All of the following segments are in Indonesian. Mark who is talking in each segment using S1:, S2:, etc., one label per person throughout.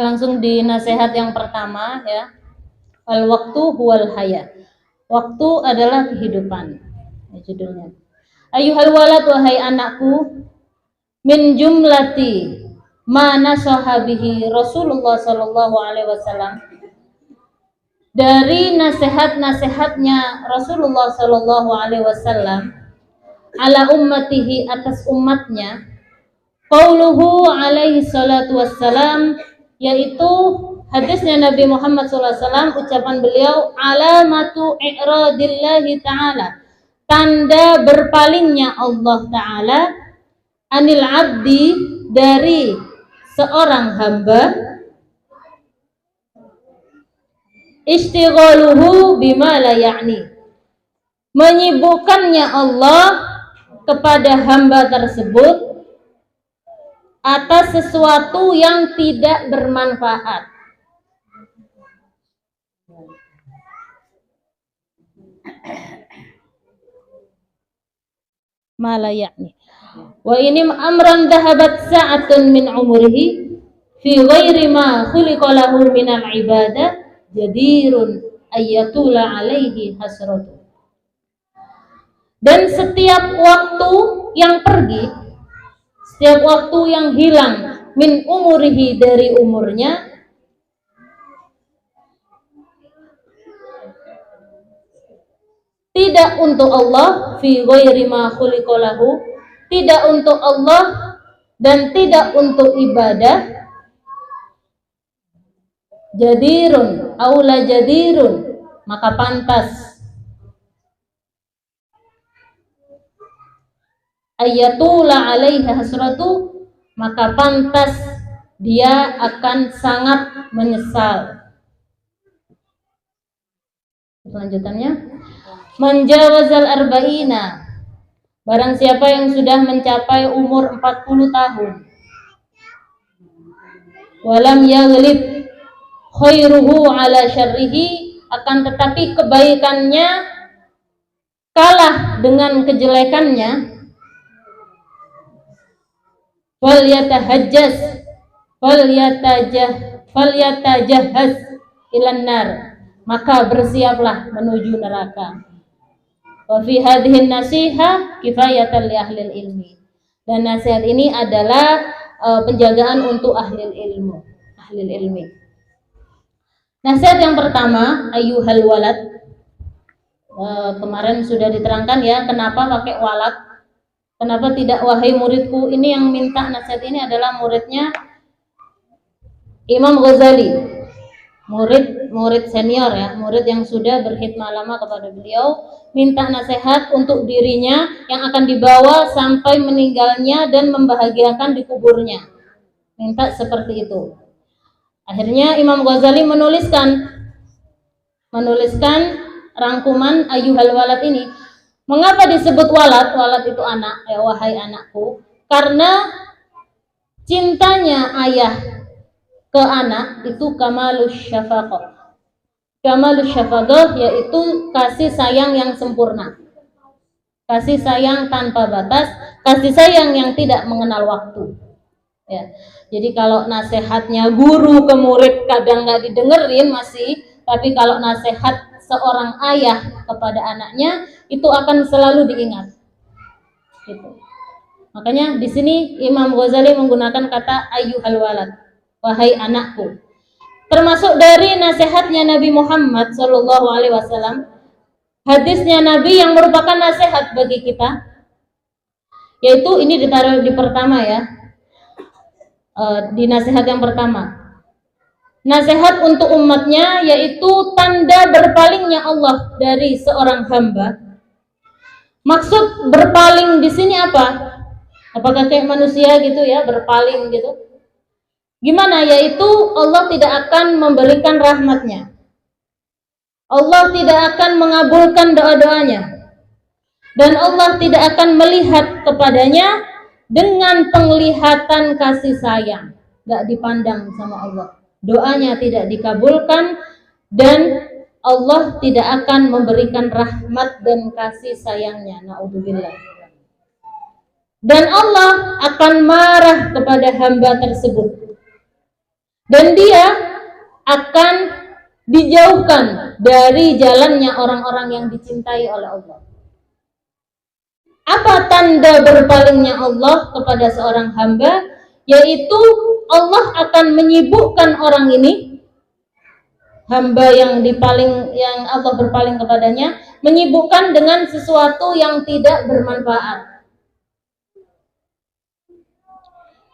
S1: langsung di nasihat yang pertama ya. Al waktu huwal haya. Waktu adalah kehidupan. Ya, judulnya. Ayuhal walad, wahai anakku, min jumlati mana sahabihi Rasulullah sallallahu alaihi wasallam, dari nasihat-nasihatnya Rasulullah sallallahu alaihi wasallam ala ummatihi, atas umatnya, qauluhu alaihi salatu wassalam, yaitu hadisnya Nabi Muhammad SAW, ucapan beliau, alamatu i'radillahi ta'ala, tanda berpalingnya Allah Ta'ala, anil abdi, dari seorang hamba, istighaluhu bima la ya'ni, menyibukkannya Allah kepada hamba tersebut atas sesuatu yang tidak bermanfaat. Malayakni. Wa ini amran dhahabat sa'atun min umrihi fi ghairi ma khuliqa lahu min al-ibadah jadirun ayyatula alaihi hasratu. Dan setiap waktu yang pergi, setiap waktu yang hilang, min umurihi, dari umurnya, tidak untuk Allah, fi ghairi ma khuliqa lahu, tidak untuk Allah dan tidak untuk ibadah, jadirun, aula jadirun, maka pantas, ayatula alaihi hasratu, maka pantas dia akan sangat menyesal. Selanjutannya, menjawazal arba'ina, barang siapa yang sudah mencapai umur 40 tahun, walam yaghlib khairuhu ala syarrihi, akan tetapi kebaikannya kalah dengan kejelekannya, falyatahajjaz ilan nar, maka bersiaplah menuju neraka. Wa fi hadhihi nasiha kifayatan li ahli ilmi, dan nasihat ini adalah penjagaan untuk ahli ilmi. Nasihat yang pertama, ayyuhal walad, kemarin sudah diterangkan ya kenapa pakai walad, kenapa tidak wahai muridku. Ini yang minta nasihat ini adalah muridnya Imam Ghazali, murid senior ya, murid yang sudah berkhidmah lama kepada beliau, minta nasihat untuk dirinya yang akan dibawa sampai meninggalnya dan membahagiakan di kuburnya, minta seperti itu. Akhirnya Imam Ghazali menuliskan rangkuman ayyuhal walad ini. Mengapa disebut walad? Walad itu anak, ya wahai anakku, karena cintanya ayah ke anak itu kamalus syafaqah. Kamalus syafaqah yaitu kasih sayang yang sempurna, kasih sayang tanpa batas, kasih sayang yang tidak mengenal waktu. Ya. Jadi kalau nasihatnya guru ke murid kadang nggak didengerin masih, tapi kalau nasihat seorang ayah kepada anaknya itu akan selalu diingat. Gitu. Makanya di sini Imam Ghazali menggunakan kata ayyuhal walad, wahai anakku. Termasuk dari nasihatnya Nabi Muhammad SAW, hadisnya Nabi yang merupakan nasihat bagi kita, yaitu ini ditaruh di pertama ya, di nasihat yang pertama. Nasihat untuk umatnya yaitu tanda berpalingnya Allah dari seorang hamba. Maksud berpaling di sini apa? Apakah kayak manusia gitu ya, berpaling gitu? Gimana? Yaitu Allah tidak akan memberikan rahmatnya, Allah tidak akan mengabulkan doa-doanya, dan Allah tidak akan melihat kepadanya dengan penglihatan kasih sayang. Gak dipandang sama Allah, doanya tidak dikabulkan, dan Allah tidak akan memberikan rahmat dan kasih sayangnya. Na'udzubillah. Dan Allah akan marah kepada hamba tersebut. dan dia akan dijauhkan dari jalannya orang-orang yang dicintai oleh Allah. Apa tanda berpalingnya Allah kepada seorang hamba? Yaitu Allah akan menyibukkan orang ini, hamba yang Allah berpaling kepadanya, menyibukkan dengan sesuatu yang tidak bermanfaat.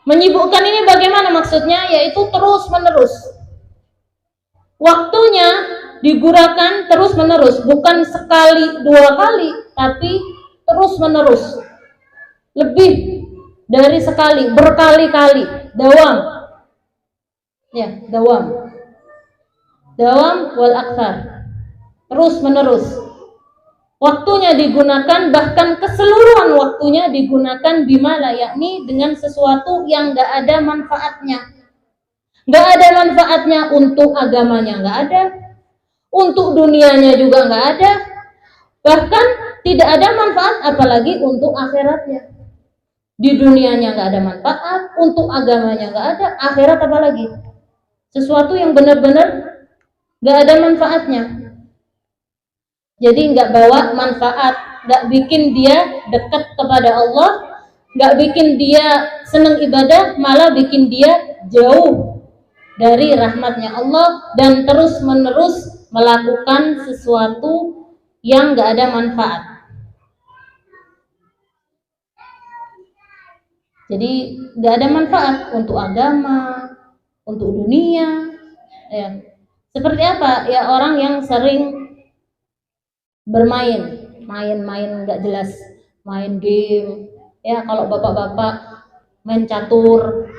S1: Menyibukkan ini bagaimana maksudnya? Yaitu terus menerus. Waktunya digunakan terus menerus, bukan sekali dua kali, tapi terus menerus. Lebih dari sekali, berkali-kali, dawam. Ya, dawam. Dawam wal aktsar. Terus menerus. Waktunya digunakan, bahkan keseluruhan waktunya digunakan bimala, yakni dengan sesuatu yang enggak ada manfaatnya. Enggak ada manfaatnya untuk agamanya, enggak ada. Untuk dunianya juga enggak ada. Bahkan tidak ada manfaat apalagi untuk akhiratnya. Di dunianya enggak ada manfaat, untuk agamanya enggak ada, akhirat apalagi. Sesuatu yang benar-benar enggak ada manfaatnya. Jadi nggak bawa manfaat, nggak bikin dia dekat kepada Allah, nggak bikin dia senang ibadah, malah bikin dia jauh dari rahmatnya Allah dan terus menerus melakukan sesuatu yang nggak ada manfaat. Jadi nggak ada manfaat untuk agama, untuk dunia. Ya. Seperti apa? Ya orang yang sering bermain, main nggak jelas, main game, ya kalau bapak-bapak main catur,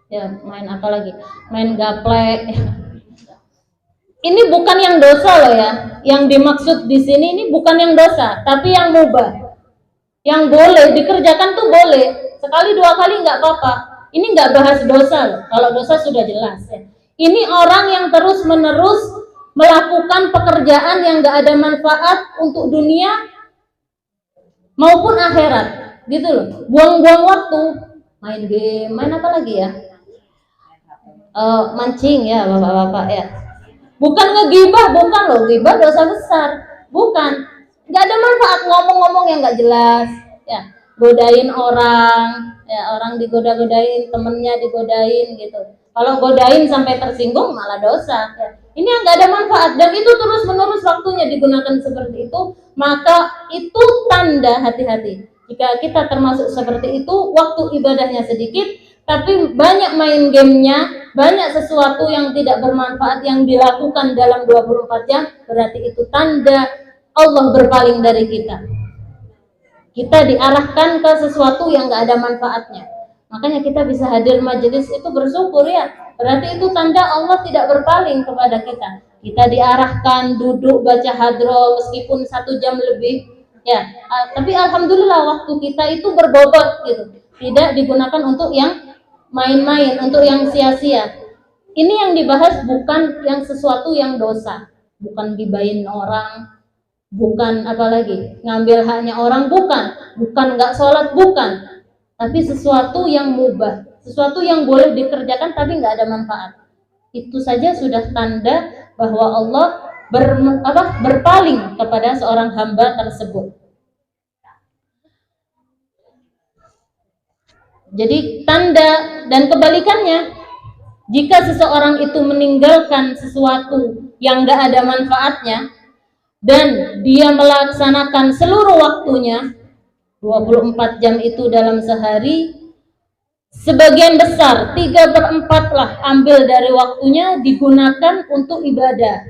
S1: ya main apa lagi, main gaplek. Ini bukan yang dosa loh ya, yang dimaksud di sini ini bukan yang dosa, tapi yang mubah, yang boleh dikerjakan tuh boleh, sekali dua kali nggak apa-apa. Ini nggak bahas dosa loh, kalau dosa sudah jelas ya. Ini orang yang terus menerus melakukan pekerjaan yang gak ada manfaat untuk dunia maupun akhirat, gitu loh. Buang-buang waktu, main game, main apa lagi ya? Mancing ya bapak-bapak ya. Bukan ngegibah, bukan loh, gibah dosa besar, bukan. Gak ada manfaat ngomong-ngomong yang gak jelas, ya. Godain orang, ya orang digoda-godain, temennya digodain gitu. Kalau godain sampai tersinggung malah dosa. Ya. Ini yang nggak ada manfaat dan itu terus menerus waktunya digunakan seperti itu, maka itu tanda hati-hati. Jika kita termasuk seperti itu, waktu ibadahnya sedikit, tapi banyak main gamenya, banyak sesuatu yang tidak bermanfaat yang dilakukan dalam 24 jam, berarti itu tanda Allah berpaling dari kita. Kita diarahkan ke sesuatu yang nggak ada manfaatnya. Makanya kita bisa hadir majelis itu bersyukur ya. Berarti itu tanda Allah tidak berpaling kepada kita. Kita diarahkan duduk baca hadroh meskipun 1 jam lebih. Ya, tapi alhamdulillah waktu kita itu berbobot gitu. Tidak digunakan untuk yang main-main, untuk yang sia-sia. Ini yang dibahas bukan yang sesuatu yang dosa, bukan gibahin orang, bukan apalagi ngambil haknya orang, bukan nggak sholat, bukan. Tapi sesuatu yang mubah, sesuatu yang boleh dikerjakan tapi nggak ada manfaat. Itu saja sudah tanda bahwa Allah berpaling kepada seorang hamba tersebut. Jadi tanda dan kebalikannya, jika seseorang itu meninggalkan sesuatu yang nggak ada manfaatnya dan dia melaksanakan seluruh waktunya 24 jam itu dalam sehari, sebagian besar 3/4 lah ambil dari waktunya digunakan untuk ibadah,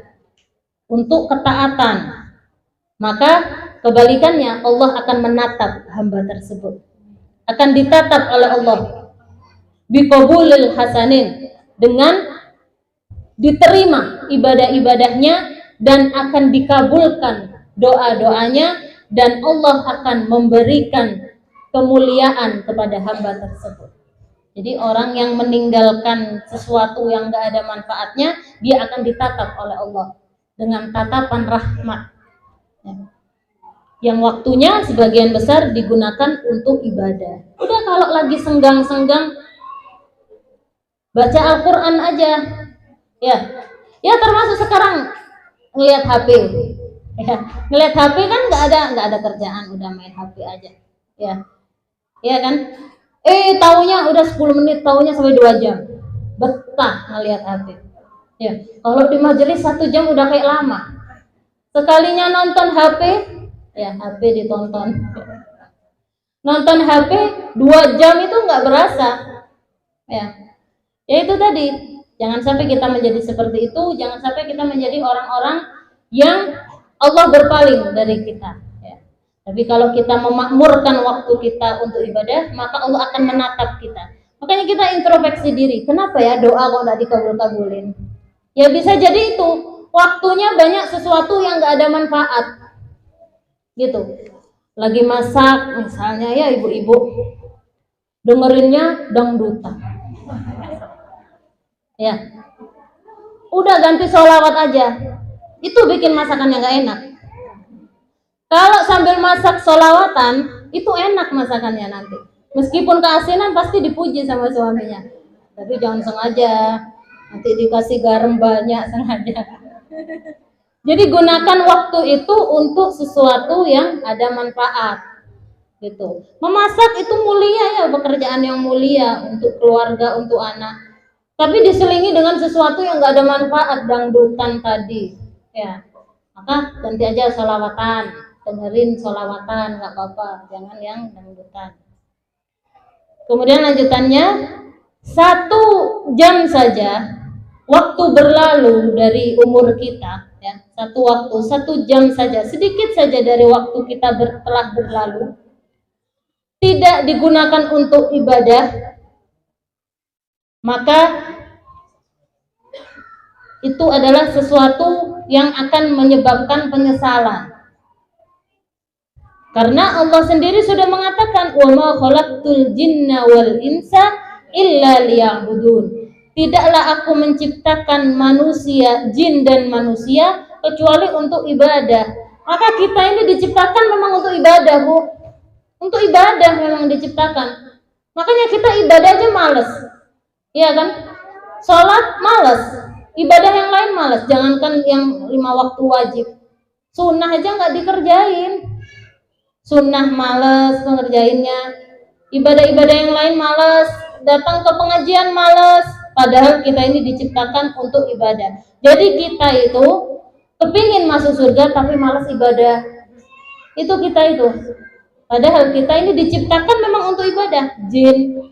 S1: untuk ketaatan. Maka kebalikannya, Allah akan menatap hamba tersebut, akan ditatap oleh Allah biqabulil hasanin, dengan diterima ibadah-ibadahnya dan akan dikabulkan doa-doanya, dan Allah akan memberikan kemuliaan kepada hamba tersebut. Jadi orang yang meninggalkan sesuatu yang gak ada manfaatnya, dia akan ditatap oleh Allah dengan tatapan rahmat, yang waktunya sebagian besar digunakan untuk ibadah. Udah kalau lagi senggang-senggang, baca Al-Quran aja, ya, ya termasuk sekarang ngelihat HP, ya, ngelihat HP kan nggak ada kerjaan, udah main HP aja, ya, ya kan, taunya udah 10 menit, taunya sampai 2 jam, betah ngelihat HP, ya, kalau di majelis 1 jam udah kayak lama, sekalinya nonton HP, ya HP ditonton, nonton HP 2 jam itu nggak berasa, ya. Ya itu tadi, jangan sampai kita menjadi seperti itu, jangan sampai kita menjadi orang-orang yang Allah berpaling dari kita, ya. Tapi kalau kita memakmurkan waktu kita untuk ibadah, maka Allah akan menatap kita. Makanya kita introspeksi diri, kenapa ya doa kok nggak dikabul-kabulin? Ya bisa jadi itu, waktunya banyak sesuatu yang nggak ada manfaat, gitu. Lagi masak misalnya, ya ibu-ibu dengerinnya dangdutan, ya udah ganti sholawat aja, itu bikin masakannya nggak enak. Kalau sambil masak sholawatan itu enak masakannya nanti, meskipun keasinan pasti dipuji sama suaminya, tapi jangan sengaja nanti dikasih garam banyak sengaja. Jadi gunakan waktu itu untuk sesuatu yang ada manfaat, gitu. Memasak itu mulia, ya, pekerjaan yang mulia untuk keluarga, untuk anak. Tapi diselingi dengan sesuatu yang nggak ada manfaat, dangdutan tadi, ya. Maka ganti aja sholawatan, dengerin sholawatan, nggak apa-apa, jangan yang dangdutan. Kemudian lanjutannya, 1 jam saja waktu berlalu dari umur kita, ya, 1 jam saja, sedikit saja dari waktu kita telah berlalu, tidak digunakan untuk ibadah, maka itu adalah sesuatu yang akan menyebabkan penyesalan. Karena Allah sendiri sudah mengatakan, "Wa ma khalaqtul jinna wal insa illa liya'budun." Tidaklah aku menciptakan manusia, jin dan manusia kecuali untuk ibadah. Maka kita ini diciptakan memang untuk ibadah, Bu. Untuk ibadah memang diciptakan. Makanya kita ibadah aja males, iya kan? Sholat males, ibadah yang lain males. Jangankan yang 5 waktu wajib, sunnah aja nggak dikerjain. Sunnah males mengerjainnya, ibadah-ibadah yang lain males, datang ke pengajian males. Padahal kita ini diciptakan untuk ibadah. Jadi kita itu kepingin masuk surga tapi malas ibadah. Itu kita itu. Padahal kita ini diciptakan memang untuk ibadah. Jin,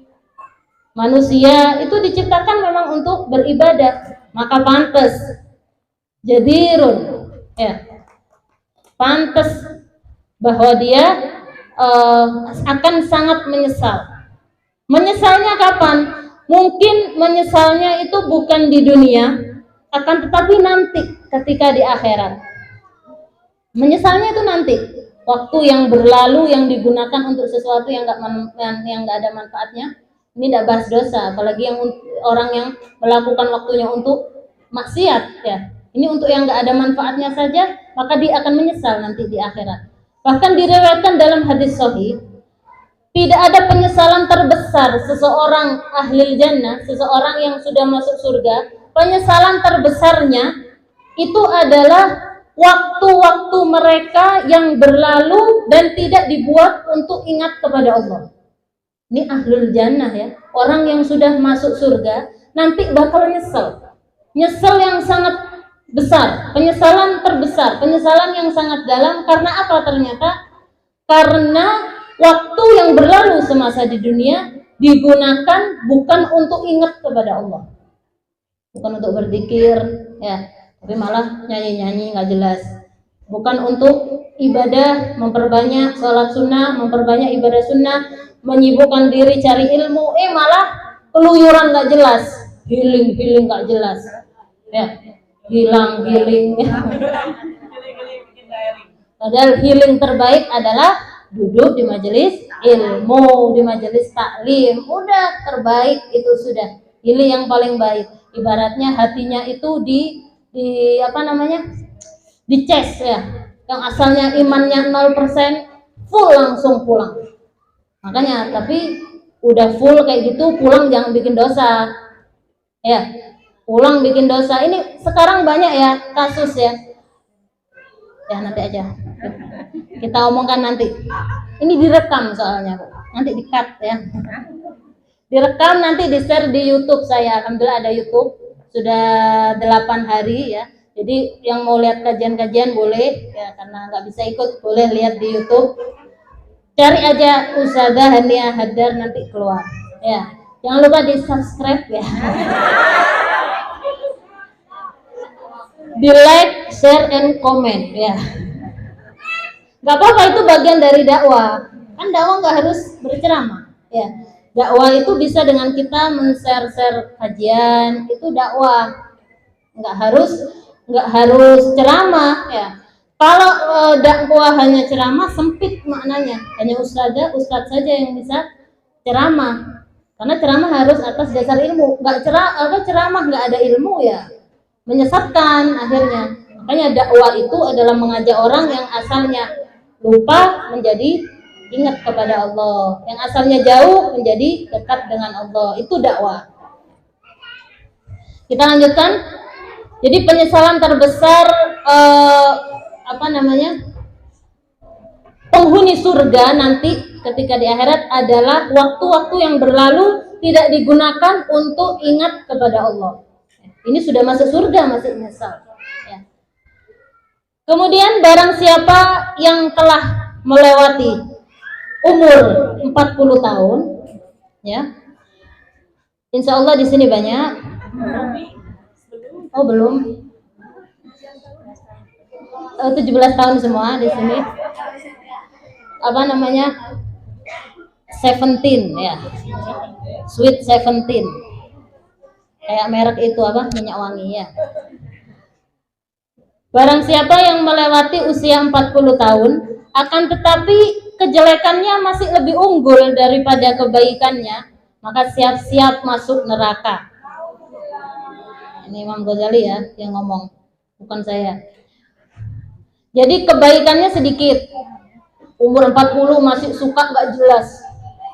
S1: manusia itu diciptakan memang untuk beribadah. Maka pantas jadirun, ya, pantas bahwa dia akan sangat menyesal. Menyesalnya kapan? Mungkin menyesalnya itu bukan di dunia, akan tetapi nanti ketika di akhirat. Menyesalnya itu nanti, waktu yang berlalu yang digunakan untuk sesuatu yang nggak ada manfaatnya. Ini tidak bahas dosa, apalagi yang orang yang melakukan waktunya untuk maksiat, ya. Ini untuk yang nggak ada manfaatnya saja, maka dia akan menyesal nanti di akhirat. Bahkan diriwayatkan dalam hadis sahih, tidak ada penyesalan terbesar seseorang ahli jannah, seseorang yang sudah masuk surga, penyesalan terbesarnya itu adalah waktu-waktu mereka yang berlalu dan tidak dibuat untuk ingat kepada Allah. Ini ahlul jannah, ya, orang yang sudah masuk surga nanti bakal nyesel, nyesel yang sangat besar, penyesalan terbesar, penyesalan yang sangat dalam. Karena apa? Ternyata karena waktu yang berlalu semasa di dunia digunakan bukan untuk ingat kepada Allah, bukan untuk berzikir, ya, tapi malah nyanyi-nyanyi nggak jelas. Bukan untuk ibadah, memperbanyak sholat sunnah, memperbanyak ibadah sunnah, menyibukkan diri cari ilmu, malah keluyuran nggak jelas, healing nggak jelas, ya, hilang healing. Padahal healing terbaik adalah duduk di majelis ilmu, di majelis taklim, udah terbaik, itu sudah healing yang paling baik. Ibaratnya hatinya itu di dicas, ya, yang asalnya imannya 0%, full langsung pulang. Makanya tapi udah full kayak gitu pulang jangan bikin dosa, Ya, ulang bikin dosa. Ini sekarang banyak ya kasus ya. Ya nanti aja. Kita omongkan nanti. Ini direkam soalnya, nanti di-cut ya. Direkam nanti di-share di YouTube saya. Alhamdulillah ada YouTube. Sudah 8 hari ya. Jadi yang mau lihat kajian-kajian boleh ya, karena nggak bisa ikut boleh lihat di YouTube. Cari aja Ustazah Hania Haddar nanti keluar. Ya. Jangan lupa di-subscribe ya. Di-like, share, and comment ya. Gak apa-apa, itu bagian dari dakwah. Kan dakwah nggak harus berceramah ya. Dakwah itu bisa dengan kita men-share kajian, itu dakwah. Nggak harus ceramah ya. Kalau dakwah hanya ceramah sempit maknanya. Hanya ustadz saja yang bisa ceramah. Karena ceramah harus atas dasar ilmu. Nggak ceramah nggak ada ilmu ya, menyesatkan akhirnya. Makanya dakwah itu adalah mengajak orang yang asalnya lupa menjadi ingat kepada Allah, yang asalnya jauh menjadi dekat dengan Allah. Itu dakwah. Kita lanjutkan. Jadi penyesalan terbesar penghuni surga nanti ketika di akhirat adalah waktu-waktu yang berlalu tidak digunakan untuk ingat kepada Allah. Ini sudah masuk surga masih menyesal ya. Kemudian barang siapa yang telah melewati umur 40 tahun ya, insya Allah di sini banyak. Oh belum, 17 tahun semua di sini. Apa namanya? 17 ya, Sweet 17. Kayak merek itu apa? Minyak wangi ya. Barang siapa yang melewati usia 40 tahun, akan tetapi kejelekannya masih lebih unggul daripada kebaikannya, maka siap-siap masuk neraka. Ini Imam Ghazali ya yang ngomong, bukan saya. Jadi kebaikannya sedikit, umur 40 masih suka gak jelas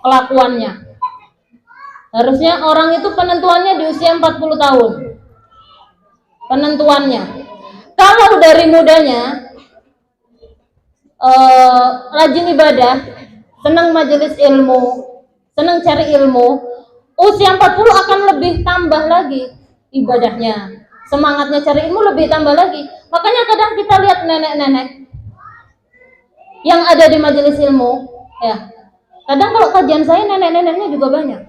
S1: kelakuannya. Harusnya orang itu penentuannya di usia 40 tahun. Penentuannya. Kalau dari mudanya rajin ibadah, senang majelis ilmu, senang cari ilmu, usia 40 akan lebih tambah lagi ibadahnya, semangatnya cari ilmu lebih tambah lagi. Makanya kadang kita lihat nenek-nenek yang ada di majelis ilmu ya, kadang kalau kajian saya nenek-neneknya juga banyak.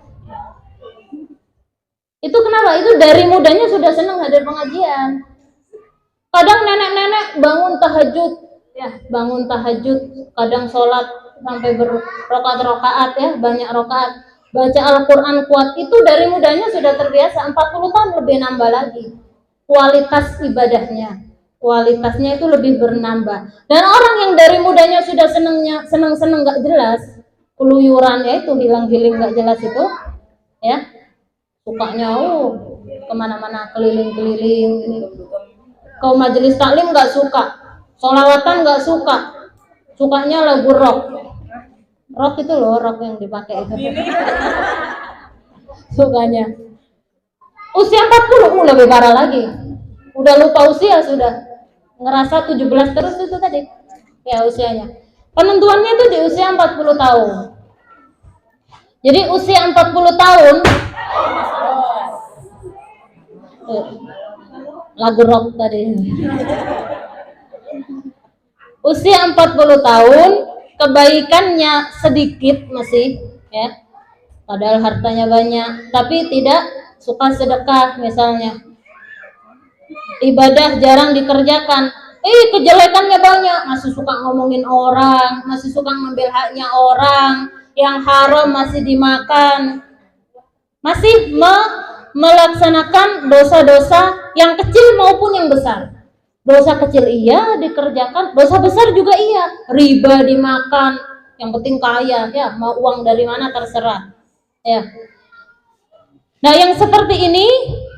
S1: Itu kenapa? Itu dari mudanya sudah senang hadir pengajian. Kadang nenek-nenek bangun tahajud ya, kadang sholat sampai berrokaat-rokaat ya, banyak rokaat, baca Al-Quran kuat. Itu dari mudanya sudah terbiasa. 40 tahun lebih nambah lagi kualitas ibadahnya, kualitasnya itu lebih bernambah. Dan orang yang dari mudanya sudah seneng gak jelas, keluyuran ya, itu hilang-hiling gak jelas itu ya, sukanya kemana-mana keliling-keliling ini. Kau majelis taklim gak suka, sholawatan gak suka, sukanya lagu rock itu loh, rock yang dipakai itu sukanya. Usia 40 lebih parah lagi, udah lupa usia, sudah ngerasa 17 terus itu tadi ya usianya. Penentuannya itu di usia 40 tahun. Jadi usia 40 tahun lagu rock tadi. Usia 40 tahun, kebaikannya sedikit masih ya, padahal hartanya banyak, tapi tidak suka sedekah misalnya. Ibadah jarang dikerjakan, kejelekannya banyak, masih suka ngomongin orang, masih suka ngambil haknya orang, yang haram masih dimakan, masih melaksanakan dosa-dosa yang kecil maupun yang besar. Dosa kecil iya dikerjakan, dosa besar juga iya, riba dimakan, yang penting kaya ya, mau uang dari mana terserah ya. Nah yang seperti ini,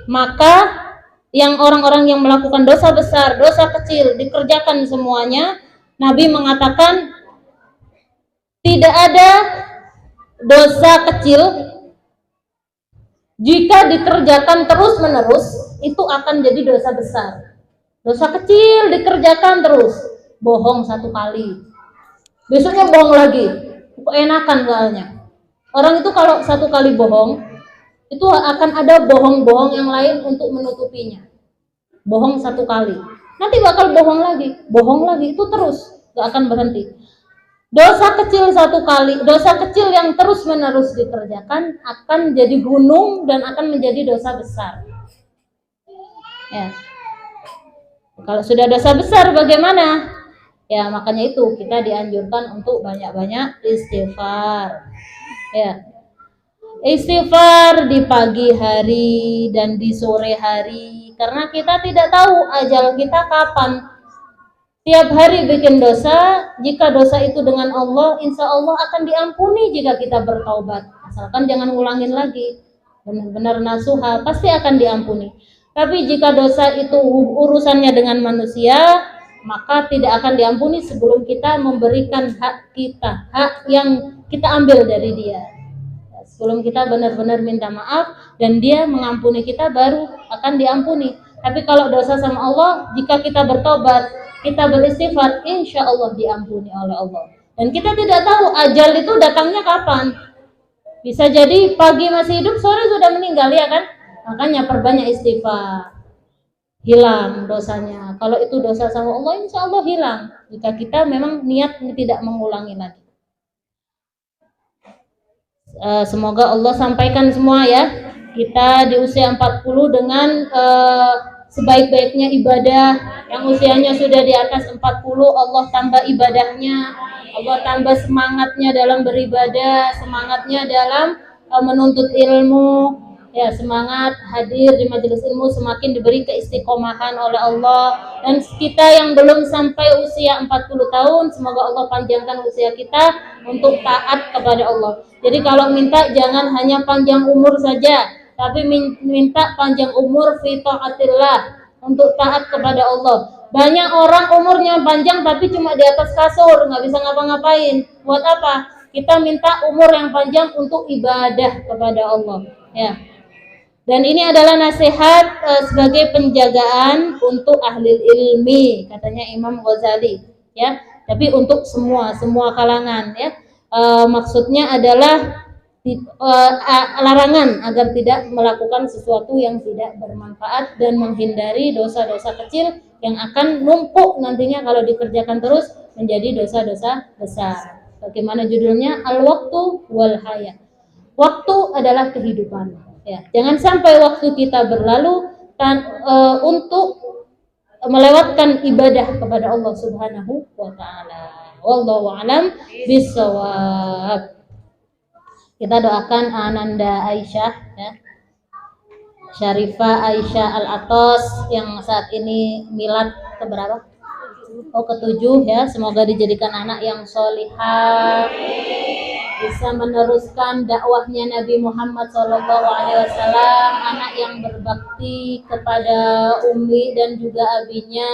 S1: maka yang orang-orang yang melakukan dosa besar, dosa kecil dikerjakan semuanya, Nabi mengatakan tidak ada dosa kecil Jika dikerjakan terus-menerus, itu akan jadi dosa besar. Dosa kecil dikerjakan terus, bohong satu kali, besoknya bohong lagi, enakan soalnya. Orang itu kalau satu kali bohong, itu akan ada bohong-bohong yang lain untuk menutupinya. Bohong satu kali, nanti bakal bohong lagi, itu terus, gak akan berhenti. Dosa kecil satu kali, dosa kecil yang terus-menerus dikerjakan akan jadi gunung dan akan menjadi dosa besar. Ya. Kalau sudah dosa besar bagaimana? Ya, makanya itu kita dianjurkan untuk banyak-banyak istighfar. Ya. Istighfar di pagi hari dan di sore hari, karena kita tidak tahu ajal kita kapan. Tiap hari bikin dosa, jika dosa itu dengan Allah, insya Allah akan diampuni jika kita bertaubat. Asalkan jangan ngulangin lagi, benar-benar nasuha, pasti akan diampuni. Tapi jika dosa itu urusannya dengan manusia, maka tidak akan diampuni sebelum kita memberikan hak kita, hak yang kita ambil dari dia. Sebelum kita benar-benar minta maaf dan dia mengampuni kita, baru akan diampuni. Tapi kalau dosa sama Allah, jika kita bertobat, kita beristighfar, insya Allah diampuni oleh Allah. Dan kita tidak tahu ajal itu datangnya kapan. Bisa jadi pagi masih hidup, sore sudah meninggal, ya kan? Makanya perbanyak istighfar, hilang dosanya. Kalau itu dosa sama Allah, insya Allah hilang, jika kita memang niat tidak mengulangi lagi. Semoga Allah sampaikan semua ya. Kita di usia 40 dengan sebaik-baiknya ibadah. Yang usianya sudah di atas 40, Allah tambah ibadahnya, Allah tambah semangatnya dalam beribadah, semangatnya dalam menuntut ilmu, ya, semangat hadir di majelis ilmu, semakin diberi keistiqomahan oleh Allah. Dan kita yang belum sampai usia 40 tahun, semoga Allah panjangkan usia kita untuk taat kepada Allah. Jadi kalau minta jangan hanya panjang umur saja, tapi minta panjang umur fi taatillah, untuk taat kepada Allah. Banyak orang umurnya panjang tapi cuma di atas kasur, nggak bisa ngapa-ngapain. Buat apa? Kita minta umur yang panjang untuk ibadah kepada Allah, ya. Dan ini adalah nasihat sebagai penjagaan untuk ahli ilmi, katanya Imam Ghazali, ya. Tapi untuk semua kalangan, ya. Maksudnya adalah larangan agar tidak melakukan sesuatu yang tidak bermanfaat dan menghindari dosa-dosa kecil yang akan numpuk nantinya kalau dikerjakan terus menjadi dosa-dosa besar. Bagaimana judulnya? Al-Waktu wal Haya. Waktu adalah kehidupan. Ya, jangan sampai waktu kita berlalu untuk melewatkan ibadah kepada Allah Subhanahu wa taala. Wallahu a'lam bishawab. Kita doakan Ananda Aisyah, ya, Syarifah Aisyah Al-Atos yang saat ini milad keberapa? ke-7, ya. Semoga dijadikan anak yang sholihah, bisa meneruskan dakwahnya Nabi Muhammad SAW, anak yang berbakti kepada Umi dan juga abinya,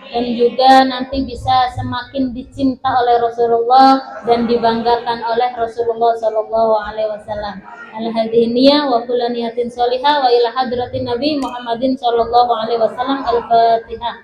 S1: dan juga nanti bisa semakin dicinta oleh Rasulullah dan dibanggakan oleh Rasulullah SAW. Al-hadiniyah wa kullu niyatin sholihah wa ila hadratin Nabi Muhammadin SAW. Al-Fatihah.